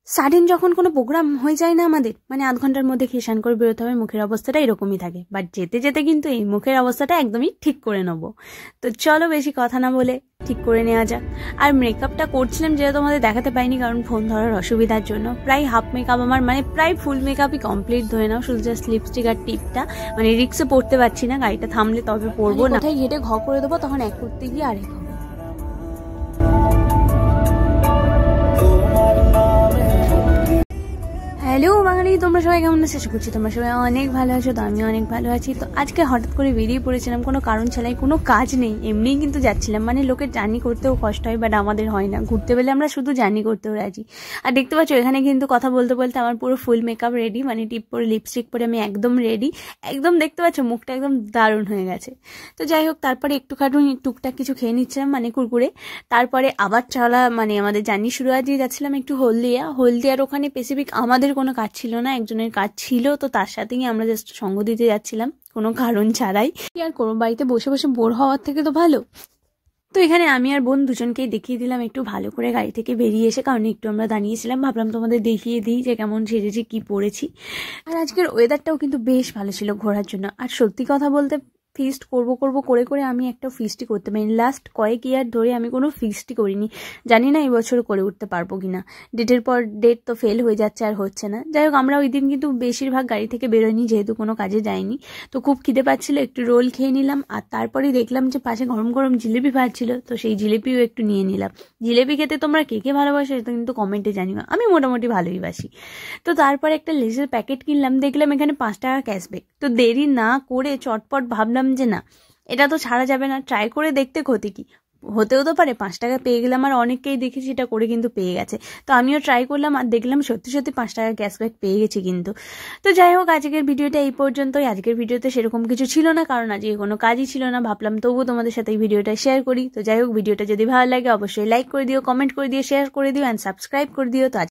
Sudden যখন কোনো programme হয়ে যায় না আমাদের, মানে আধ ঘন্টার মধ্যে খেয়ে স্নান করে বেরোতে হবে, মুখের অবস্থাটা এরকমই থাকে। বাট যেতে যেতে কিন্তু এই মুখের অবস্থাটা একদমই ঠিক করে নেবো। তো চলো বেশি কথা না বলে ঠিক করে নেওয়া যাক। আর মেকআপটা করছিলাম যেটা তোমাদের দেখাতে পাইনি, কারণ ফোন ধরার অসুবিধার জন্য। প্রায় হাফ মেকআপ আমার, মানে প্রায় ফুল মেকআপই কমপ্লিট ধরে নাও, শুধু জাস্ট লিপস্টিক আর টিপটা মানে রিক্সে পড়তে পারছি না, গাড়িটা থামলে তবে পরবো না, কোথায় ঘেটে ঘ করে দেবো, তখন এক করতে গিয়ে আরেক হবে। হ্যালো বাঙালি, তোমরা সবাই কেমন আছো? আশা করছি তোমরা সবাই অনেক ভালো আছো। তো আমি অনেক ভালো আছি। তো আজকে হঠাৎ করে বেরিয়ে পড়েছিলাম, কোনো কারণ ছাড়াই, কোনো কাজ নেই, এমনিই কিন্তু যাচ্ছিলাম। মানে লোকের জার্নি করতেও কষ্ট হয়, বাট আমাদের হয় না। ঘুরতে পেলে আমরা শুধু জার্নি করতেও রাজি। আর দেখতে পাচ্ছ এখানে কিন্তু কথা বলতে বলতে আমার পুরো ফুল মেকআপ রেডি, মানে টিপ পরে লিপস্টিক পরে আমি একদম রেডি, একদম দেখতে পাচ্ছ মুখটা একদম দারুণ হয়ে গেছে। তো যাই হোক, তারপরে একটুখানি টুকটাক কিছু খেয়ে নিচ্ছিলাম, মানে কুরকুরে। তারপরে আবার চলা, মানে আমাদের জার্নি শুরু আজকে যাচ্ছিলাম একটু হলদিয়ার ওখানে স্পেসিফিক আমাদের কোনো কাজ ছিল না, একজনের কাজ ছিল, তো তার সাথেই আমরা জাস্ট সঙ্গ দিতে যাচ্ছিলাম কোনো কারণ ছাড়াই। কি আর করবো, বাড়িতে বসে বসে বোর হওয়ার থেকে তো ভালো। তো এখানে আমি আর বোন দুজনকেই দেখিয়ে দিলাম একটু ভালো করে গাড়ি থেকে বেরিয়ে এসে, কারণ একটু আমরা দাঁড়িয়েছিলাম, ভাবলাম তোমাদের দেখিয়ে দিই যে কেমন সেজেছি, কি পরেছি। আর আজকের ওয়েদারটাও কিন্তু বেশ ভালো ছিল ঘোরার জন্য। আর সত্যি কথা বলতে ফিস্ট করবো করে করে আমি একটা ফিস্টই করতে পারিনি। লাস্ট কয়েক ইয়ার ধরে আমি কোনো ফিস্টই করিনি, জানি না এই বছর করে উঠতে পারবো কিনা। ডেটের পর ডেট তো ফেল হয়ে যাচ্ছে, আর হচ্ছে না। যাই হোক, আমরা ওই দিন কিন্তু বেশিরভাগ গাড়ি থেকে বেরোয়নি, যেহেতু কোনো কাজে যাইনি। তো খুব খিদে পাচ্ছিল, একটু রোল খেয়ে নিলাম। আর তারপরেই দেখলাম যে পাশে গরম গরম জিলিপি ভাজছিল, তো সেই জিলিপিও একটু নিয়ে নিলাম। জিলিপি খেতে তোমরা কে কে ভালোবাসো সেটা কিন্তু কমেন্টে জানিও, আমি মোটামুটি ভালোই বাসি। তো তারপর একটা লেসের প্যাকেট কিনলাম, দেখলাম এখানে 5 টাকা ক্যাশব্যাক। তো দেরি না করে চটপট ভাবলাম যে না, এটা তো ছাড়া যাবে না, ট্রাই করে দেখতে ক্ষতি কি, হতেও তো পারে 5 টাকা পেয়ে গেলাম। আর অনেককেই দেখেছি এটা করে কিন্তু পেয়ে গেছে, তো আমিও ট্রাই করলাম আর দেখলাম সত্যি সত্যি 5 টাকা ক্যাশব্যাক পেয়ে গেছি কিন্তু। তো যাই হোক, আজকের ভিডিওটা এই পর্যন্তই। আজকের ভিডিওতে সেরকম কিছু ছিল না, কারণ আজকে কোনো কাজই ছিল না, ভাবলাম তবুও তোমাদের সাথে এই ভিডিওটা শেয়ার করি। তো যাই হোক, ভিডিওটা যদি ভালো লাগে অবশ্যই লাইক করে দিও, কমেন্ট করে দিও, শেয়ার করে দিও অ্যান্ড সাবস্ক্রাইব করে দিও। তো